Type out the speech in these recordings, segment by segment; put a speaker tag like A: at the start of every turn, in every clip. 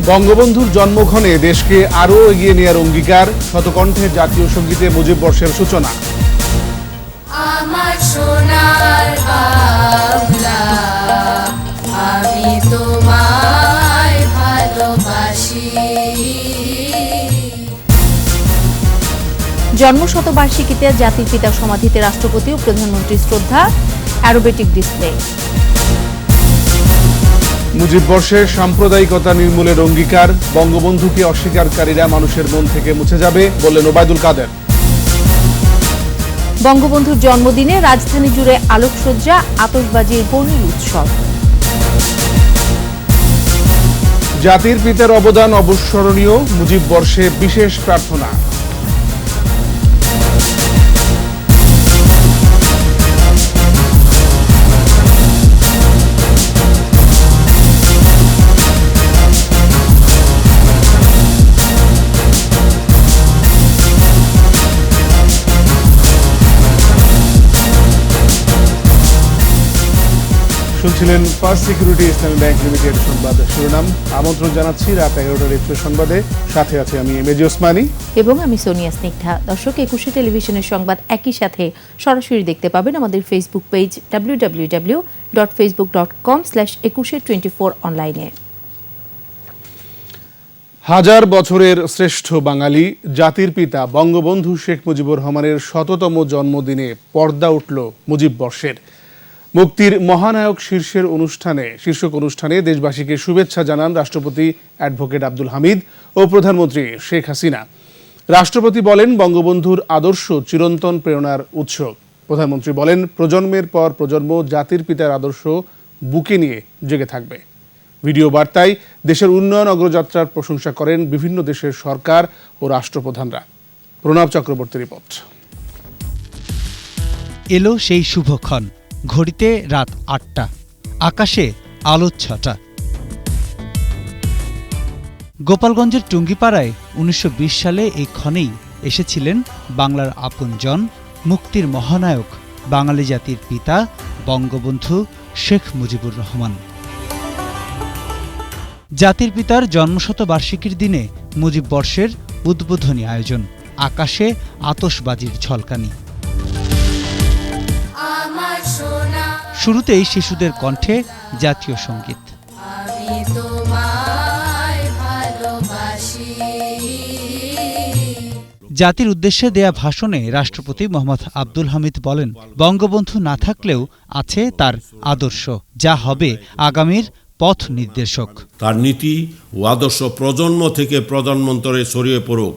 A: বঙ্গবন্ধুর জন্মক্ষণে দেশকে আরও এগিয়ে নেওয়ার অঙ্গীকার, শতকণ্ঠে জাতীয় সঙ্গীতে মুজিব বর্ষের সূচনা।
B: আমার সোনার বাংলা, আমি তোমায় ভালোবাসি।
C: জন্মশতবার্ষিকীতে জাতির পিতার সমাধিতে রাষ্ট্রপতি ও প্রধানমন্ত্রীর শ্রদ্ধা, অ্যারোবেটিক ডিসপ্লে।
A: মুজিব বর্ষে সাম্প্রদায়িকতা নির্মূলের অঙ্গীকার, বঙ্গবন্ধুকে অস্বীকারীরা মানুষের মন থেকে মুছে যাবে বললেন ওবায়দুল কাদের।
C: বঙ্গবন্ধুর জন্মদিনে রাজধানী জুড়ে আলোকসজ্জা, আতশবাজির বর্ণিল উৎসব।
A: জাতির পিতার অবদান অবিস্মরণীয়, মুজিব বর্ষে বিশেষ প্রার্থনা। শুনছিলেন ফার্স্ট সিকিউরিটি ইসলামী ব্যাংক লিমিটেড সংবাদ শিরোনাম। আমন্ত্রণ জানাচ্ছি রাত 11টার একুশে সংবাদে, সাথে আছে আমি এমএজি ওসমানী
C: এবং আমি সোনিয়া স্নিগ্ধা। দর্শক, একুশে টেলিভিশনের সংবাদ একই সাথে সরাসরি দেখতে পাবেন আমাদের ফেসবুক পেজ www.facebook.com/2124 অনলাইনে।
A: হাজার বছরের শ্রেষ্ঠ বাঙালি জাতির পিতা বঙ্গবন্ধু শেখ মুজিবুর রহমানের 100তম জন্মদিনে পর্দা উঠল মুজিব বর্ষের। মুক্তির মহানায়ক শীর্ষক অনুষ্ঠানে দেশবাসীকে শুভেচ্ছা জানান রাষ্ট্রপতি অ্যাডভোকেট আব্দুল হামিদ ও প্রধানমন্ত্রী শেখ হাসিনা। রাষ্ট্রপতি বলেন, বঙ্গবন্ধুর আদর্শ চিরন্তন প্রেরণার উৎস। প্রধানমন্ত্রী বলেন, প্রজন্মের পর প্রজন্ম জাতির পিতার আদর্শ বুকে নিয়ে জেগে থাকবে। ভিডিও বার্তায় দেশের উন্নয়ন অগ্রযাত্রার প্রশংসা করেন বিভিন্ন দেশের সরকার ও রাষ্ট্রপ্রধানরা। প্রণব চক্রবর্তী রিপোর্ট।
D: এলো সেই শুভক্ষণ। ঘড়িতে রাত ৮টা, আকাশে আলোচ্ছটা। গোপালগঞ্জের টুঙ্গিপাড়ায় ১৯২০ সালে এই ক্ষণেই এসেছিলেন বাংলার আপনজন, মুক্তির মহানায়ক, বাঙালি জাতির পিতা বঙ্গবন্ধু শেখ মুজিবুর রহমান। জাতির পিতার জন্মশতবার্ষিকীর দিনে মুজিব বর্ষের উদ্বোধনী আয়োজন, আকাশে আতশবাজির ঝলকানি। শুরুতেই শিশুদের কণ্ঠে জাতীয় সঙ্গীত। জাতির উদ্দেশ্যে দেয়া ভাষণে রাষ্ট্রপতি মোহাম্মদ আব্দুল হামিদ বলেন, বঙ্গবন্ধু না থাকলেও আছে তার আদর্শ, যা হবে আগামীর পথ নির্দেশক।
E: তার নীতি ও আদর্শ প্রজন্ম থেকে প্রজন্মান্তরে ছড়িয়ে পড়ুক,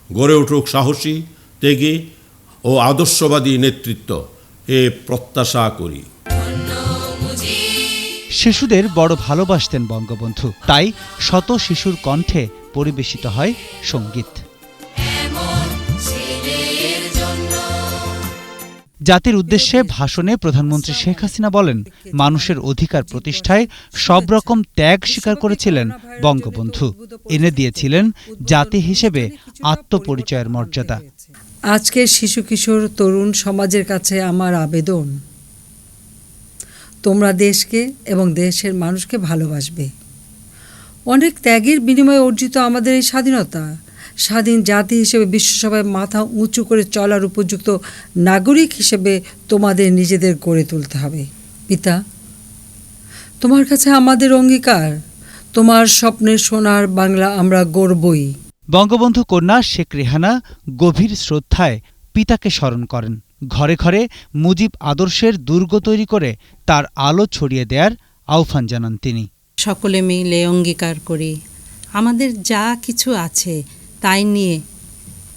E: গড়ে উঠুক সাহসী, ত্যাগী ও আদর্শবাদী নেতৃত্ব, এ প্রত্যাশা করি।
D: শিশুদের বড় ভালোবাসতেন বঙ্গবন্ধু, তাই শত শিশুর কণ্ঠে পরিবেশিত হয় সঙ্গীত। জাতির উদ্দেশ্যে ভাষণে প্রধানমন্ত্রী শেখ হাসিনা বলেন, মানুষের অধিকার প্রতিষ্ঠায় সব রকম ত্যাগ স্বীকার করেছিলেন বঙ্গবন্ধু, এনে দিয়েছিলেন জাতি হিসেবে আত্মপরিচয়ের মর্যাদা।
F: আজকের শিশু কিশোর তরুণ সমাজের কাছে আমার আবেদন, তোমরা দেশকে এবং দেশের মানুষকে ভালোবাসবে। অনেক ত্যাগের বিনিময়ে অর্জিত আমাদের এই স্বাধীনতা, স্বাধীন জাতি হিসেবে বিশ্বসভায় মাথা উঁচু করে চলার উপযুক্ত নাগরিক হিসেবে তোমাদের নিজেদের গড়ে তুলতে হবে। পিতা, তোমার কাছে আমাদের অঙ্গীকার, তোমার স্বপ্নের সোনার বাংলা আমরা গড়বই।
D: বঙ্গবন্ধু কন্যা শেখ রেহানা গভীর শ্রদ্ধায় পিতাকে স্মরণ করেন। ঘরে ঘরে মুজিব আদর্শের দুর্গ তৈরি করে তার আলো ছড়িয়ে দেয়ার আহ্বান জানান তিনি।
G: সকলে মিলে অঙ্গীকার করি, আমাদের যা কিছু আছে তাই নিয়ে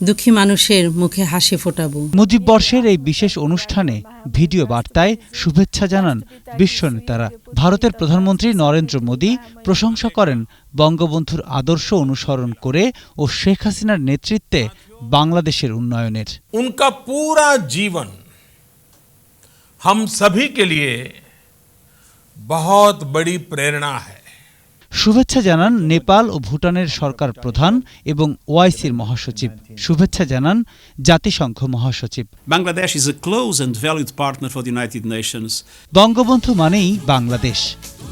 G: দুঃখী মানুষের মুখে হাসি ফোটাবো।
D: মুজিব বর্ষের এই বিশেষ অনুষ্ঠানে ভিডিও বার্তায় শুভেচ্ছা জানান বিশ্ব নেতারা। ভারতের প্রধানমন্ত্রী নরেন্দ্র মোদী প্রশংসা করেন বঙ্গবন্ধুর আদর্শ অনুসরণ করে ও শেখ হাসিনার নেতৃত্বে বাংলাদেশের উন্নয়নের।
H: उनका पूरा जीवन हम सभी के लिए बहुत बड़ी प्रेरणा है।
D: শুভেচ্ছা জানান নেপাল ও ভুটানের সরকার প্রধান এবং ওআইসির মহাসচিব। শুভেচ্ছা জানান জাতিসংঘ মহাসচিব।
I: Bangladesh is a close and valued partner for the United Nations.
D: Bangabandhu মানেই বাংলাদেশ।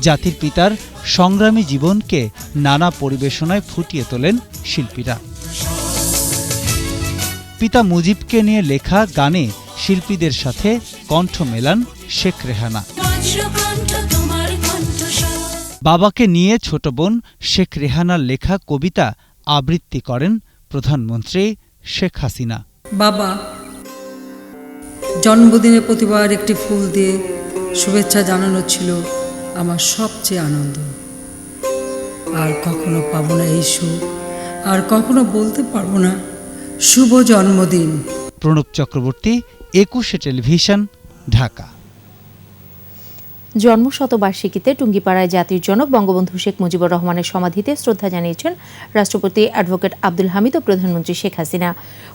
D: জাতির পিতার সংগ্রামী জীবনকে নানা পরিবেশনায় ফুটিয়ে তোলেন শিল্পীরা। পিতা মুজিবকে নিয়ে লেখা গানে শিল্পীদের সাথে কণ্ঠ মেলান শেখ রেহানা। বাবাকে নিয়ে ছোট বোন শেখ রেহানার লেখা কবিতা আবৃত্তি করেন প্রধানমন্ত্রী শেখ হাসিনা।
F: বাবা, জন্মদিনে প্রতিবার একটি ফুল দিয়ে শুভেচ্ছা জানানো ছিল আমার সবচেয়ে আনন্দ। আর কখনো পাবো না এই সুখ, আর কখনো বলতে পারবো না শুভ জন্মদিন।
D: প্রণব চক্রবর্তী, একুশে টেলিভিশন, ঢাকা।
C: জন্মশতবার্ষিকীতে টুঙ্গিপাড়ায় জাতির জনক বঙ্গবন্ধু শেখ মুজিবুর রহমানের সমাধিতে শ্রদ্ধা জানিয়েছেন রাষ্ট্রপতি অ্যাডভোকেট আব্দুল হামিদ ও প্রধানমন্ত্রী শেখ হাসিনা।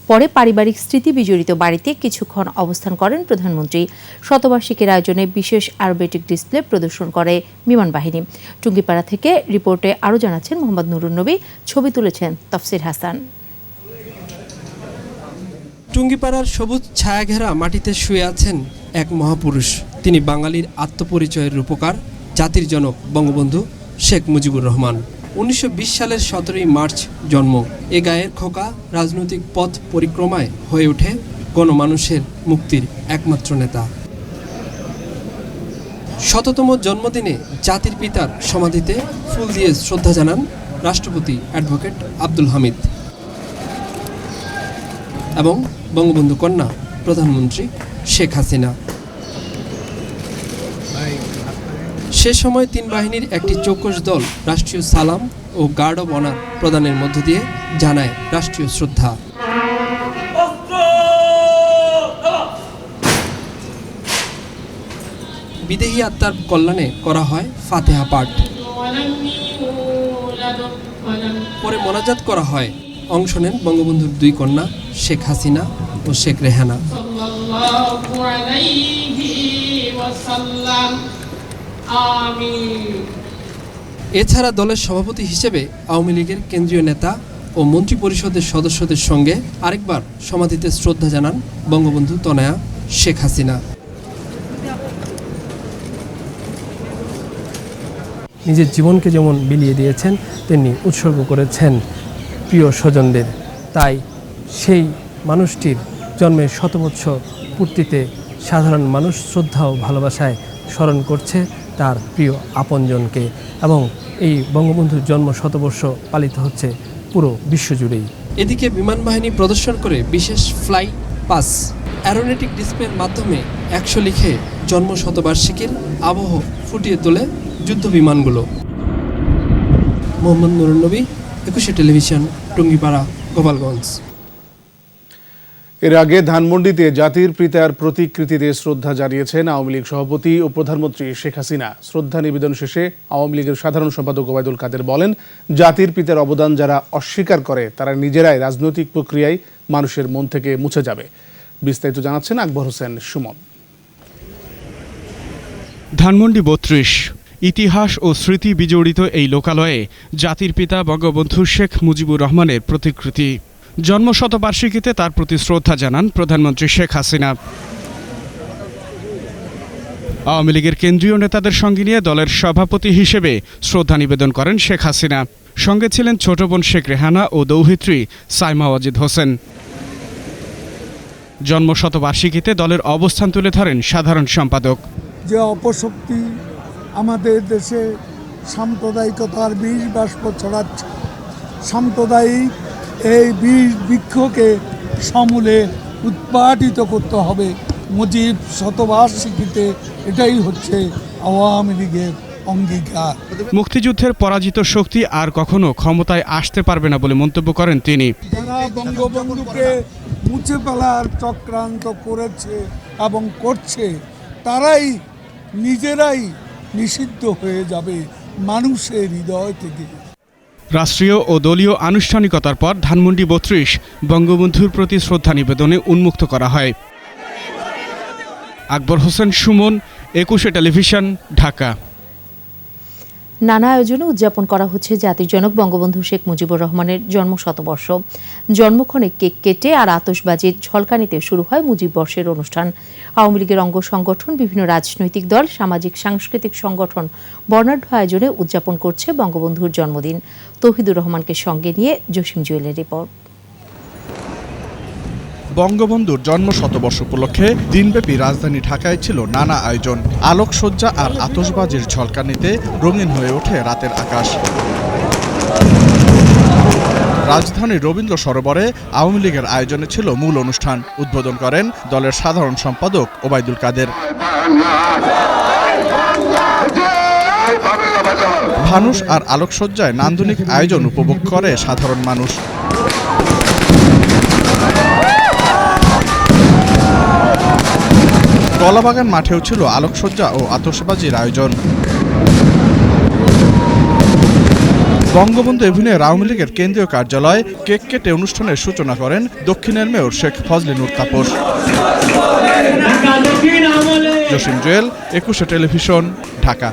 C: পরে পারিবারিক স্মৃতি বিজড়িত বাড়িতে কিছুক্ষণ অবস্থান করেন প্রধানমন্ত্রী। শতবার্ষিকীর আয়োজনে বিশেষ অ্যারোবেটিক ডিসপ্লে প্রদর্শন করে বিমান বাহিনী। টুঙ্গিপাড়া থেকে রিপোর্টে আরও জানাচ্ছেন মোহাম্মদ নুরুন নবী, ছবি তুলেছেন তফসির হাসান।
J: টুঙ্গিপাড়ার সবুজ ছায়াঘেরা মাটিতে শুয়ে আছেন এক মহাপুরুষ। তিনি বাঙালির আত্মপরিচয়ের রূপকার, জাতির জনক বঙ্গবন্ধু শেখ মুজিবুর রহমান। 1920 সালের 17ই মার্চ জন্ম। এ গায়ের খোকা রাজনৈতিক পথ পরিক্রমায় হয়ে ওঠে গণমানুষের মুক্তির একমাত্র নেতা। শততম জন্মদিনে জাতির পিতার সমাধিতে ফুল দিয়ে শ্রদ্ধা জানান রাষ্ট্রপতি অ্যাডভোকেট আব্দুল হামিদ এবং বঙ্গবন্ধু কন্যা প্রধানমন্ত্রী শেখ হাসিনা। সে সময় তিন বাহিনীর একটি চৌকস দল রাষ্ট্রীয় সালাম ও গার্ড অব অনার প্রদানের মধ্য দিয়ে জানায় রাষ্ট্রীয় শ্রদ্ধা। বিদেহী আত্মার কল্যাণে করা হয় ফাতেহা পাঠ। পরে মোনাজাত করা হয়। অংশ নেন বঙ্গবন্ধুর দুই কন্যা শেখ হাসিনা ও শেখ রেহানা। এছাড়া দলের সভাপতি হিসেবে আওয়ামী লীগের কেন্দ্রীয় নেতা ও মন্ত্রী পরিষদের সদস্যদের সঙ্গে আরেকবার সমাধিতে শ্রদ্ধা জানান বঙ্গবন্ধু তনয়া শেখ হাসিনা।
K: নিজের জীবনকে যেমন বিলিয়ে দিয়েছেন তেমনি উৎসর্গ করেছেন প্রিয় স্বজনদের। তাই সেই মানুষটির জন্মের শতবৎসর পূর্তিতে সাধারণ মানুষ শ্রদ্ধা ও ভালোবাসায় স্মরণ করছে তার প্রিয় আপনজনকে, এবং এই বঙ্গবন্ধুর জন্ম শতবর্ষ পালিত হচ্ছে পুরো বিশ্বজুড়েই।
J: এদিকে বিমান বাহিনী প্রদর্শন করে বিশেষ ফ্লাই পাস অ্যারোনেটিক ডিসপ্লের মাধ্যমে 100 লিখে জন্ম শতবার্ষিকীর আবহ ফুটিয়ে তোলে যুদ্ধ বিমানগুলো। মোহাম্মদ নুরুন নবী, একুশে টেলিভিশন, টুঙ্গিপাড়া, গোপালগঞ্জ।
A: এর আগে ধানমন্ডিতে জাতির পিতার প্রতিকৃতিতে শ্রদ্ধা জানিয়েছেন আওয়ামী লীগ সভাপতি ও প্রধানমন্ত্রী শেখ হাসিনা। শ্রদ্ধা নিবেদন শেষে আওয়ামী লীগের সাধারণ সম্পাদক ওবায়দুল কাদের বলেন, জাতির পিতার অবদান যারা অস্বীকার করে তারা নিজেরাই রাজনৈতিক প্রক্রিয়ায় মানুষের মন থেকে মুছে যাবে। বিস্তারিত জানাচ্ছেন আকবর হোসেন সুমন।
L: ধানমন্ডি 32 ইতিহাস ও স্মৃতি বিজড়িত এই লোকালয়ে জাতির পিতা বঙ্গবন্ধু শেখ মুজিবুর রহমানের প্রতিকৃতি। জন্মশতবার্ষিকীতে তার প্রতি শ্রদ্ধা জানান প্রধানমন্ত্রী শেখ হাসিনা। আওয়ামী লীগের কেন্দ্রীয় নেতাদের সঙ্গে নিয়ে দলের সভাপতি হিসেবে শ্রদ্ধা নিবেদন করেন শেখ হাসিনা। সঙ্গে ছিলেন ছোট বোন শেখ রেহানা ও দৌহিত্রী সাইমা ওয়াজিদ হোসেন। জন্মশতবার্ষিকীতে দলের অবস্থান তুলে ধরেন সাধারণ সম্পাদক।
M: যে অপশক্তি আমাদের দেশে সাম্প্রদায়িকতার বিষ বাষ্প ছড়াচ্ছে, সাম্প্রদায়িক এই বিষ বৃক্ষকে সমূলে উৎপাটিত করতে হবে। মুজিব শতবার্ষিকীতে এটাই হচ্ছে আওয়ামী লীগের অঙ্গীকার।
L: মুক্তিযুদ্ধের পরাজিত শক্তি আর কখনো ক্ষমতায় আসতে পারবে না বলে মন্তব্য করেন তিনি।
M: যারা বঙ্গবন্ধুকে মুছে ফেলার চক্রান্ত করেছে এবং করছে, তারাই নিজেরাই নিষিদ্ধ হয়ে যাবে মানুষের হৃদয় থেকে।
L: রাষ্ট্রীয় ও দলীয় আনুষ্ঠানিকতার পর ধানমন্ডি 32 বঙ্গবন্ধুর প্রতি শ্রদ্ধা নিবেদনে উন্মুক্ত করা হয়। আকবর হোসেন সুমন, একুশে টেলিভিশন, ঢাকা।
C: নানা আয়োজনে উদযাপন করা হচ্ছে জাতির জনক বঙ্গবন্ধু শেখ মুজিবুর রহমানের জন্মশতবর্ষ। জন্মক্ষণে কেক কেটে আর আতশবাজির ঝলকানিতে শুরু হয় মুজিব বর্ষের অনুষ্ঠান। আওয়ামী লীগের অঙ্গ সংগঠন, বিভিন্ন রাজনৈতিক দল, সামাজিক সাংস্কৃতিক সংগঠন বর্ণাঢ্য আয়োজনে উদযাপন করছে বঙ্গবন্ধুর জন্মদিন। তৌহিদুর রহমানকে সঙ্গে নিয়ে জসিম জুয়েলের রিপোর্ট।
L: বঙ্গবন্ধুর জন্ম শতবর্ষ উপলক্ষে দিনব্যাপী রাজধানী ঢাকায় ছিল নানা আয়োজন। আলোকসজ্জা আর আতশবাজির ঝলকানিতে রঙিন হয়ে ওঠে রাতের আকাশ। রাজধানীর রবীন্দ্র সরোবরে আওয়ামী লীগের আয়োজনে ছিল মূল অনুষ্ঠান। উদ্বোধন করেন দলের সাধারণ সম্পাদক ওবায়দুল কাদের। ফানুস আর আলোকসজ্জায় নান্দনিক আয়োজন উপভোগ করে সাধারণ মানুষ। কলাবাগান মাঠেও ছিল আলোকসজ্জা ও আতশবাজির আয়োজন। বঙ্গবন্ধু এভিনিউয়ে আওয়ামী লীগের কেন্দ্রীয় কার্যালয়ে কেক কেটে অনুষ্ঠানের সূচনা করেন দক্ষিণের মেয়র শেখ ফজলে নূর তাপস। জসিম জুয়েল, 21 টেলিভিশন, ঢাকা।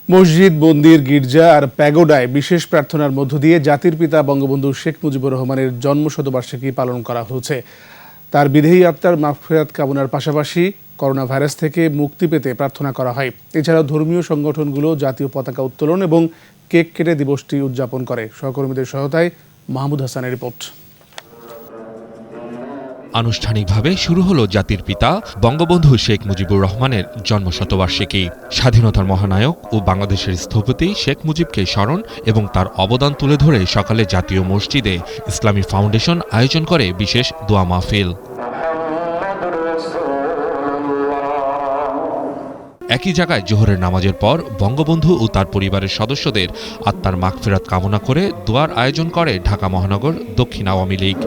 A: মসজিদ, মন্দির, গির্জা আর প্যাগোডায় বিশেষ প্রার্থনার মধ্য দিয়ে জাতির পিতা বঙ্গবন্ধু শেখ মুজিবুর রহমানের জন্মশতবার্ষিকী পালন করা হচ্ছে। তার বিদেহী আত্মার মাগফিরাত কামনার পাশাপাশি করোনা ভাইরাস থেকে মুক্তি পেতে প্রার্থনা করা হয়। এছাড়াও ধর্মীয় সংগঠনগুলো জাতীয় পতাকা উত্তোলন এবং কেক কেটে দিবসটি উদযাপন করে। সহকর্মীদের সহায়তায় মাহমুদ হাসানের রিপোর্ট।
N: আনুষ্ঠানিকভাবে শুরু হলো জাতির পিতা বঙ্গবন্ধু শেখ মুজিবুর রহমানের জন্মশতবার্ষিকী। স্বাধীনতার মহানায়ক ও বাংলাদেশের স্থপতি শেখ মুজিবকে স্মরণ এবং তার অবদান তুলে ধরে সকালে জাতীয় মসজিদে ইসলামী ফাউন্ডেশন আয়োজন করে বিশেষ দোয়া মাহফিল। একই জায়গায় জোহরের নামাজের পর বঙ্গবন্ধু ও তার পরিবারের সদস্যদের আত্মার মাগফিরাত কামনা করে দোয়ার আয়োজন করে ঢাকা মহানগর দক্ষিণ আওয়ামী লীগ।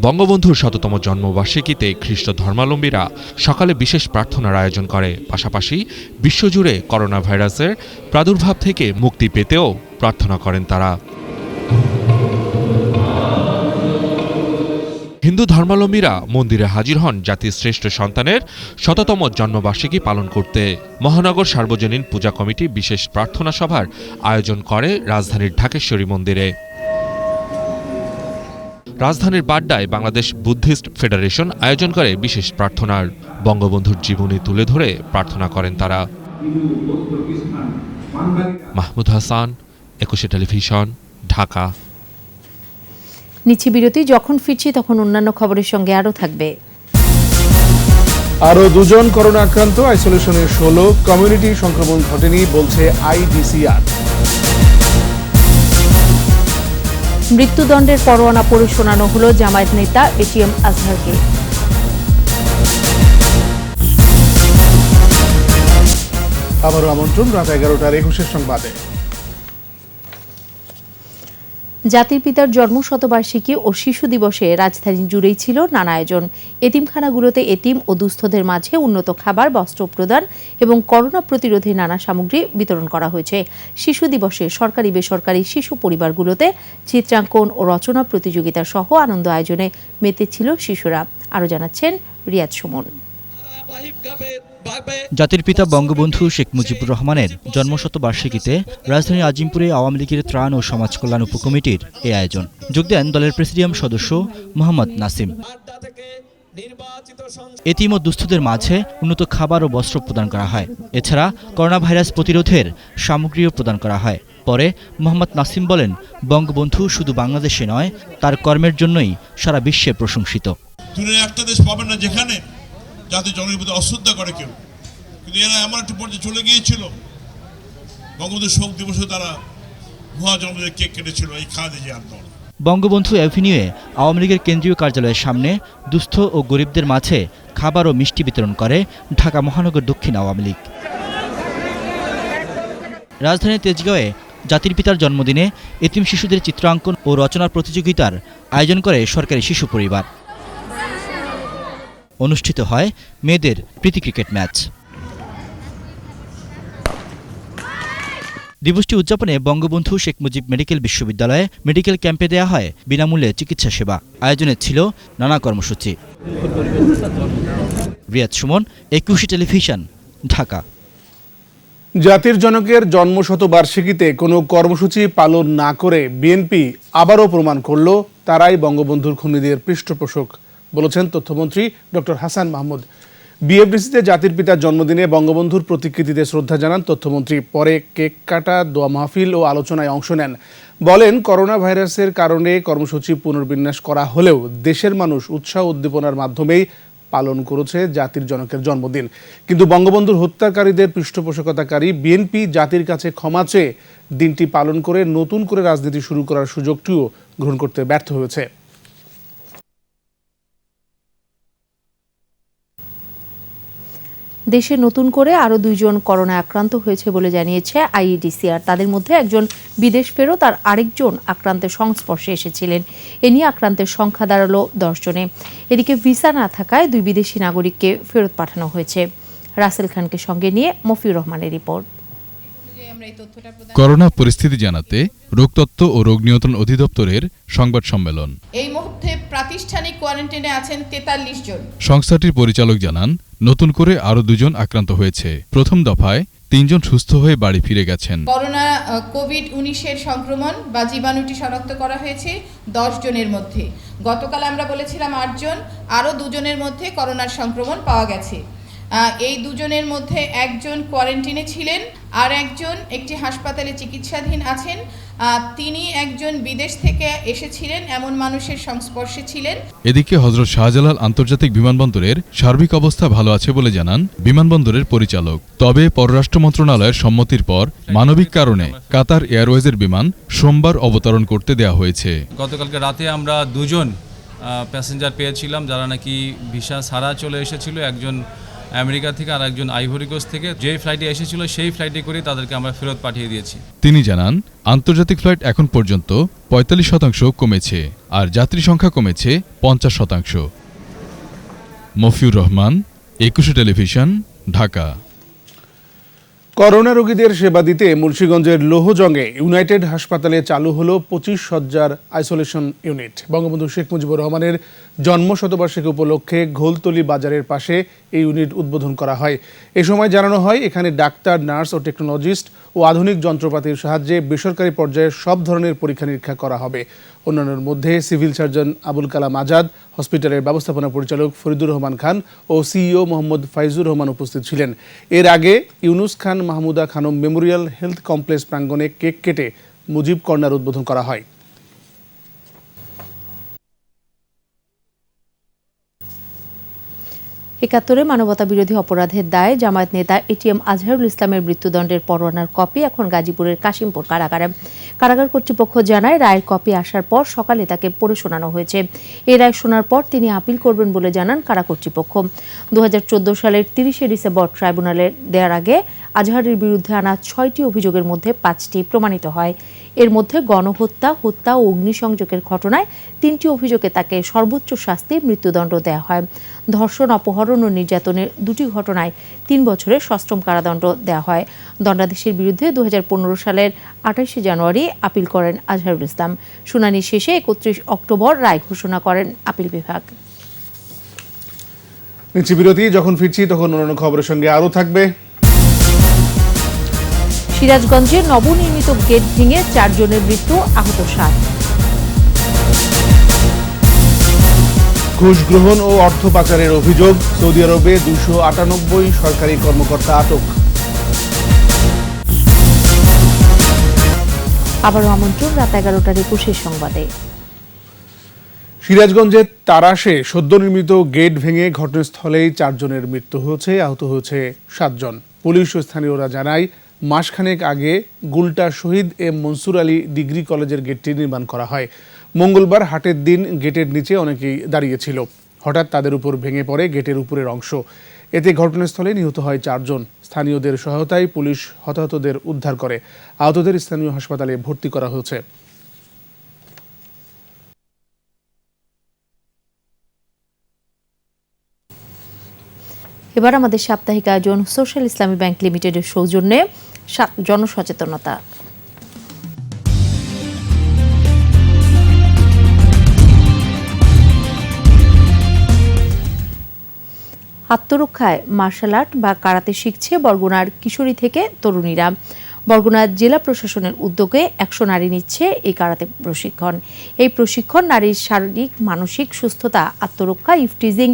N: বঙ্গবন্ধুর ১০০তম জন্মবার্ষিকীতে খ্রিস্ট ধর্মাবলম্বীরা সকালে বিশেষ প্রার্থনার আয়োজন করে। পাশাপাশি বিশ্বজুড়ে করোনা ভাইরাসের প্রাদুর্ভাব থেকে মুক্তি পেতেও প্রার্থনা করেন তারা। হিন্দু ধর্মাবলম্বীরা মন্দিরে হাজির হন জাতির শ্রেষ্ঠ সন্তানের ১০০তম জন্মবার্ষিকী পালন করতে। মহানগর সার্বজনীন পূজা কমিটি বিশেষ প্রার্থনা সভার আয়োজন করে রাজধানীর ঢাকেশ্বরী মন্দিরে। রাজধানীর বাড্ডায় বাংলাদেশ বুদ্ধিস্ট ফেডারেশন আয়োজন করে বিশেষ প্রার্থনার। বঙ্গবন্ধুর জীবনী তুলে ধরে প্রার্থনা করেন তারা। মাহমুদ হাসান, 21 টেলিভিশন, ঢাকা।
C: নিচ্ছি বিরতি। যখন ফিরছি তখন অন্যান্য খবরের সঙ্গে আরও থাকবে।
A: আরও 2 জন করোনা আক্রান্ত, আইসোলেশনে 16, কমিউনিটি সংক্রমণ ঘটেনি বলছে আইডিসিআর।
C: মৃত্যুদণ্ডের পরোয়ানা পড়ে শোনানো হলো জামায়াত নেতা এটিএম আজহারকে।
A: আবারও আমন্ত্রণ রাত 11টার 21 সংবাদে।
C: জাতির পিতার জন্মশতবার্ষিকী ও শিশু দিবসে রাজধানী জুড়েই ছিল নানা আয়োজন। এতিমখানাগুলোতে এতিম ও দুস্থদের মাঝে উন্নত খাবার, বস্ত্র প্রদান এবং করোনা প্রতিরোধে নানা সামগ্রী বিতরণ করা হয়েছে। শিশু দিবসে সরকারি বেসরকারি শিশু পরিবারগুলোতে চিত্রাঙ্কন ও রচনা প্রতিযোগিতা সহ আনন্দ আয়োজনে মেতেছিল শিশুরা। আরও জানাচ্ছেন রিয়াদ সুমন।
D: জাতির পিতা বঙ্গবন্ধু শেখ মুজিবুর রহমানের জন্মশতবার্ষিকীতে রাজধানীর আজিমপুরে আওয়ামী লীগের ত্রাণ ও সমাজ কল্যাণ উপকমিটির এই আয়োজন। যোগ দেন দলের প্রেসিডিয়াম সদস্য মোহাম্মদ নাসিম। এতিম ও দুস্থদের মাঝে উন্নত খাবার ও বস্ত্র প্রদান করা হয়। এছাড়া করোনা ভাইরাস প্রতিরোধের সামগ্রীও প্রদান করা হয়। পরে মোহাম্মদ নাসিম বলেন, বঙ্গবন্ধু শুধু বাংলাদেশে নয়, তার কর্মের জন্যই সারা বিশ্বে প্রশংসিত।
O: দুনিয়ার একটা দেশ পাবেন না যেখানে জাতির জনগণের প্রতি অশ্রদ্ধা করে কেউ, কিন্তু এরা এমন একটা পর্যায়ে চলে গিয়েছিল। বঙ্গবন্ধুর শোক দিবসে তারা ভুয়া জন্মদিনের কেক কেটেছিল এই খাওয়া দিয়ে আন্দোলন।
D: বঙ্গবন্ধু অ্যাভিনিউয়ে আওয়ামী লীগের কেন্দ্রীয় কার্যালয়ের সামনে দুস্থ ও গরিবদের মাঝে খাবার ও মিষ্টি বিতরণ করে ঢাকা মহানগর দক্ষিণ আওয়ামী লীগ। রাজধানীর তেজগাঁওয়ে জাতির পিতার জন্মদিনে এতিম শিশুদের চিত্রাঙ্কন ও রচনা প্রতিযোগিতার আয়োজন করে সরকারি শিশু পরিবার। অনুষ্ঠিত হয় মেয়েদের প্রীতি ক্রিকেট ম্যাচ। দিবসটি উদযাপনে বঙ্গবন্ধু শেখ মুজিব মেডিকেল বিশ্ববিদ্যালয়ে মেডিকেল ক্যাম্পে দেয়া হয় বিনামূল্যে চিকিৎসা সেবা। আয়োজনে ছিল নানা কর্মসূচি। রিয়াদ সুমন, 21 টেলিভিশন, ঢাকা।
A: জাতির জনকের জন্মশতবার্ষিকীতে কোনো কর্মসূচি পালন না করে বিএনপি আবারও প্রমাণ করল তারাই বঙ্গবন্ধুর খুনিদের পৃষ্ঠপোষক বলেছেন তথ্যমন্ত্রী ডক্টর হাসান মাহমুদ। বিএফডিসিতে জাতির পিতার জন্মদিনে বঙ্গবন্ধুর প্রতিকৃতিতে শ্রদ্ধা জানান তথ্যমন্ত্রী। পরে কেক কাটা, দোয়া মাহফিল ও আলোচনায় অংশ নেন। বলেন, করোনা ভাইরাসের কারণে কর্মসূচি পুনর্বিন্যাস করা হলেও দেশের মানুষ উৎসাহ উদ্দীপনার মাধ্যমেই পালন করেছে জাতির জনকের জন্মদিন। কিন্তু বঙ্গবন্ধুর হত্যাকারীদের পৃষ্ঠপোষকতাকারী বিএনপি জাতির কাছে ক্ষমা চেয়ে দিনটি পালন করে নতুন করে রাজনীতি শুরু করার সুযোগটিও গ্রহণ করতে ব্যর্থ হয়েছে।
C: দেশে নতুন করে আরও 2 জন করোনা আক্রান্ত হয়েছে বলে জানিয়েছে আইইডিসিআর। তাদের মধ্যে একজন বিদেশ ফেরত আর আরেকজন আক্রান্তের সংস্পর্শে এসেছিলেন। এ নিয়ে আক্রান্তের সংখ্যা দাঁড়ালো 10 জনে। এদিকে ভিসা না থাকায় 2 বিদেশি নাগরিককে ফেরত পাঠানো হয়েছে। রাসেল খানকে সঙ্গে নিয়ে মফিউর রহমানের রিপোর্ট।
P: করোনা পরিস্থিতি জানাতে রোগতত্ত্ব ও রোগ নিয়ন্ত্রণ অধিদপ্তরের সংবাদ সম্মেলন।
Q: এই মুহূর্তে প্রাতিষ্ঠানিক কোয়ারেন্টাইনে আছেন 43 জন।
P: সংস্থাটির পরিচালক জানান, নতুন করে আরও 2 জন আক্রান্ত হয়েছে। প্রথম দফায় 3 জন সুস্থ হয়ে বাড়ি ফিরে গেছেন।
Q: করোনা কোভিড-19 সংক্রমণ বা জীবাণুটি শনাক্ত করা হয়েছে 10 জনের মধ্যে। গতকাল আমরা বলেছিলাম 8 জন, আরও 2 জনের মধ্যে করোনার সংক্রমণ পাওয়া গেছে। এই 2 জনের মধ্যে একজন কোয়ারেন্টিনে ছিলেন, আর একজন একটি হাসপাতালে চিকিৎসাধীন আছেন। তিনি একজন বিদেশ থেকে এসেছিলেন, এমন মানুষের সংস্পর্শে ছিলেন।
P: এদিকে হযরত শাহজালাল আন্তর্জাতিক বিমানবন্দরের সার্বিক অবস্থা ভালো আছে বলে জানান বিমানবন্দরের পরিচালক। তবে পররাষ্ট্র মন্ত্রণালয়ের সম্মতির পর মানবিক কারণে কাতার এয়ারওয়েজের বিমান সোমবার অবতরণ করতে দেওয়া হয়েছে।
R: গতকালকে রাতে আমরা 2 জন প্যাসেঞ্জার পেয়েছিলাম যারা নাকি ভিসা ছাড়া চলে এসেছিল। একজন আমেরিকা থেকে আর একজন আইভরি কোস্ট থেকে। যে ফ্লাইটে এসেছিল সেই ফ্লাইটে করে তাদেরকে আমরা ফেরত পাঠিয়ে দিয়েছি।
P: তিনি জানান, আন্তর্জাতিক ফ্লাইট এখন পর্যন্ত 45% কমেছে আর যাত্রী সংখ্যা কমেছে 50%। মফিউর রহমান, 21 টেলিভিশন, ঢাকা।
A: করোনা রোগীদের সেবা দিতে মুন্সিগঞ্জের লোহজংয়ে ইউনাইটেড হাসপাতালে চালু হলো 25 শয্যার আইসোলেশন ইউনিট। বঙ্গবন্ধু শেখ মুজিবুর রহমানের জন্মশতবার্ষিকী উপলক্ষে ঘোলতলি বাজারের পাশে এই ইউনিট উদ্বোধন করা হয়। এ সময় জানানো হয়, এখানে ডাক্তার, নার্স ও টেকনোলজিস্ট ও আধুনিক যন্ত্রপাতির সাহায্যে বেসরকারি পর্যায়ে সব ধরনের পরীক্ষা নিরীক্ষা করা হবে। অন্যান্যের মধ্যে সিভিল সার্জন আবুল কালাম আজাদ, হসপিটালের ব্যবস্থাপনা পরিচালক ফরিদুর রহমান খান ও সিইও মোহাম্মদ ফাইজুর রহমান উপস্থিত ছিলেন। এর আগে Yunus Khan Mahmuda Khanam memorial health complex প্রাঙ্গণে কেক কেটে মুজিব কর্নার উদ্বোধন করা হয়।
C: একাত্তরে মানবতা বিরোধী অপরাধের দায়ে জামায়াত নেতা এটিএম আজহারুল ইসলামের মৃত্যুদণ্ডের পরোয়ানার কপি এখন গাজীপুরের কাশিমপুর কারাগারে। কারাগার কর্তৃপক্ষ জানায়, রায়ের কপি আসার পর সকালে তাকে পড়ে শোনানো হয়েছে। এই রায় শোনার পর তিনি আপিল করবেন বলে জানান কারা কর্তৃপক্ষ। 2014 সালের 30 ডিসেম্বর ট্রাইব্যুনালে দেওয়ার আগে আজহারের বিরুদ্ধে আনা 6টি অভিযোগের মধ্যে 5টি প্রমাণিত হয়। এর মধ্যে গণহত্যা, হত্যা ও অগ্নিসংযোগের ঘটনায় 3টি অভিযোগে তাকে সর্বোচ্চ শাস্তি মৃত্যুদণ্ড দেওয়া হয়। ধর্ষণ, অপহরণ ও নির্যাতনের 2টি ঘটনায় 3 বছরের সশ্রম কারাদণ্ড দেওয়া হয়। দণ্ডাদেশের বিরুদ্ধে 2015 সালের 28 জানুয়ারি আপিল করেন আজহারুল ইসলাম। শুনানি শেষে 31 অক্টোবর রায় ঘোষণা করেন আপিল বিভাগ।
A: নিচ্ছি বিরতি, যখন ফিরছি তখন অন্যান্য খবরের সঙ্গে আরও থাকবে।
C: সিরাজগঞ্জে নবনির্মিত গেট ভেঙে 4 জনের মৃত্যু, আহত 7।
A: ঘুষ গ্রহণ ও অর্থ পাচারের অভিযোগ, সৌদি আরবে 298 সরকারি কর্মকর্তা আটক।
C: আবারও আমন্ত্রণ রাত 11টার 21 সংবাদে।
A: সিরাজগঞ্জের তারাশে সদ্য নির্মিত গেট ভেঙে ঘটনাস্থলেই 4 জনের মৃত্যু হয়েছে, আহত হয়েছে 7 জন। পুলিশ ও স্থানীয়রা জানায়, মাসখানেক আগে গুলটা শহীদ এম মনসুর আলী ডিগ্রি কলেজের গেটটি নির্মাণ করা হয়। মঙ্গলবার হাটের দিন গেটের নিচে অনেকেই দাঁড়িয়েছিল। হঠাৎ তাদের উপর ভেঙে পড়ে গেটের উপরের অংশ। এতে ঘটনাস্থলে নিহত হয় 4 জন। স্থানীয়দের সহায়তায় পুলিশ হতাহতদের উদ্ধার করে। আহতদের স্থানীয় হাসপাতালে ভর্তি করা হয়েছে।
C: এবার আমাদের সাপ্তাহিক আয়োজন সোশ্যাল ইসলামী ব্যাংক লিমিটেডের সৌজন্যে জনসচেতনতা। আত্মরক্ষায় মার্শাল আর্ট বা কারাতে শিখছে বরগুনার কিশোরী থেকে তরুণীরা। বরগুনা জেলা প্রশাসনের উদ্যোগে 100 নারী নিচ্ছে এই কারাতে প্রশিক্ষণ। এই প্রশিক্ষণ নারীর শারীরিক মানসিক সুস্থতা, আত্মরক্ষা, ইফটিজিং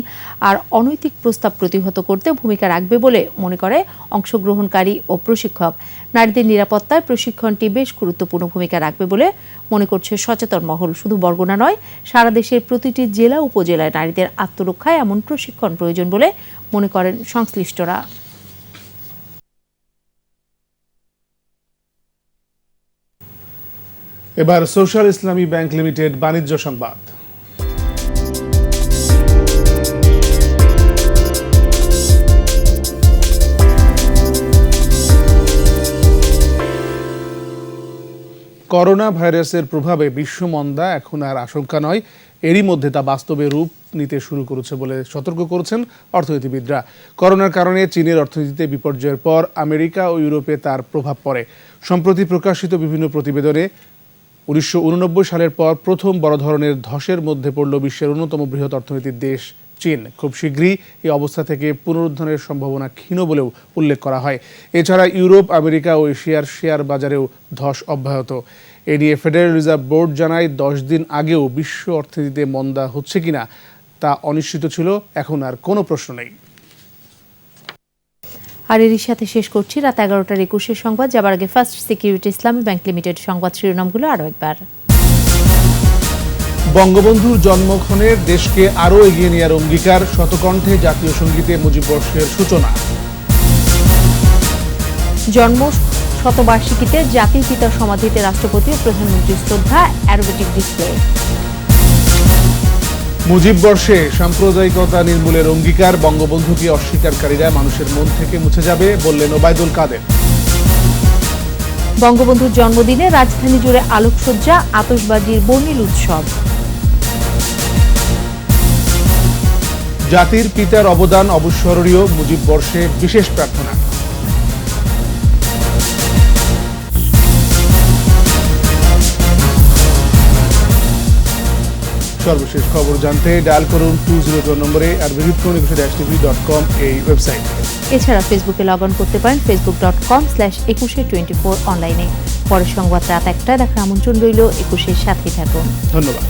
C: আর অনৈতিক প্রস্তাব প্রতিহত করতে ভূমিকা রাখবে বলে মনে করে অংশগ্রহণকারী ও প্রশিক্ষক। নারীদের নিরাপত্তায় প্রশিক্ষণটি বেশ গুরুত্বপূর্ণ ভূমিকা রাখবে বলে মনে করছে সচেতন মহল। শুধু বরগুনা নয়, সারা দেশের প্রতিটি জেলা উপজেলায় নারীদের আত্মরক্ষায় এমন প্রশিক্ষণ প্রয়োজন বলে মনে করেন সংশ্লিষ্টরা।
A: এবার সোশ্যাল ইসলামী ব্যাংক লিমিটেড বাণিজ্য সংবাদ। করোনা ভাইরাসের প্রভাবে বিশ্বমন্দা এখন আর আশঙ্কা নয়, এরই মধ্যে তা বাস্তবে রূপ নিতে শুরু করেছে বলে সতর্ক করেছেন অর্থনীতিবিদরা। করোনার কারণে চীনের অর্থনীতিতে বিপর্যয়ের পর আমেরিকা ও ইউরোপে তার প্রভাব পড়ে। সম্প্রতি প্রকাশিত বিভিন্ন প্রতিবেদনে 1989 সালের পর প্রথম বড় ধরনের ধসের মধ্যে পড়ল বিশ্বের অন্যতম বৃহৎ অর্থনীতির দেশ চীন। খুব শীঘ্রই এই অবস্থা থেকে পুনরুদ্ধারের সম্ভাবনা ক্ষীণ বলেও উল্লেখ করা হয়। এছাড়া ইউরোপ, আমেরিকা ও এশিয়ার শেয়ার বাজারেও ধস অব্যাহত। এ নিয়ে ফেডারেল রিজার্ভ বোর্ড জানায় 10 দিন আগেও বিশ্ব অর্থনীতিতে মন্দা হচ্ছে কিনা তা অনিশ্চিত ছিল, এখন আর কোনো প্রশ্ন নেই।
C: আর এরই সাথে শেষ করছি রাত 11টার 21 সংবাদ। যাবার আগে ফার্স্ট সিকিউরিটি ইসলামী ব্যাংক লিমিটেড সংবাদ শিরোনামগুলো আরও একবার।
A: বঙ্গবন্ধুর জন্মক্ষণে দেশকে আরও এগিয়ে নেওয়ার অঙ্গীকার, শতকণ্ঠে জাতীয় সঙ্গীতে মুজিববর্ষের সূচনা।
C: জন্ম শতবার্ষিকীতে জাতির পিতার সমাধিতে রাষ্ট্রপতি ও প্রধানমন্ত্রীর শ্রদ্ধা, অ্যারোবেটিক ডিসপ্লে।
A: মুজিববর্ষে সাম্প্রদায়িকতা নির্মূলের অঙ্গীকার, বঙ্গবন্ধুকে অস্বীকারীরা মানুষের মন থেকে মুছে যাবে বললেন ওবায়দুল কাদের।
C: বঙ্গবন্ধুর জন্মদিনে রাজধানী জুড়ে আলোকসজ্জা, আতশবাজির বর্ণিল উৎসব।
A: জাতির পিতার অবদান অবিস্মরণীয়, মুজিববর্ষে বিশেষ প্রার্থনা। সর্বশেষ খবর জানতে ডায়াল করুন 202 নম্বরে আর ভিজিট করুন eকুশে-tv.com এই ওয়েবসাইট।
C: এছাড়া ফেসবুকে লগ অন করতে পারেন facebook.com/eকুশে24 অনলাইনে। পরের সংবাদ রাত 1টায় দেখার আমন্ত্রণ রইল। একুশের সাথে থাকুন।
A: ধন্যবাদ।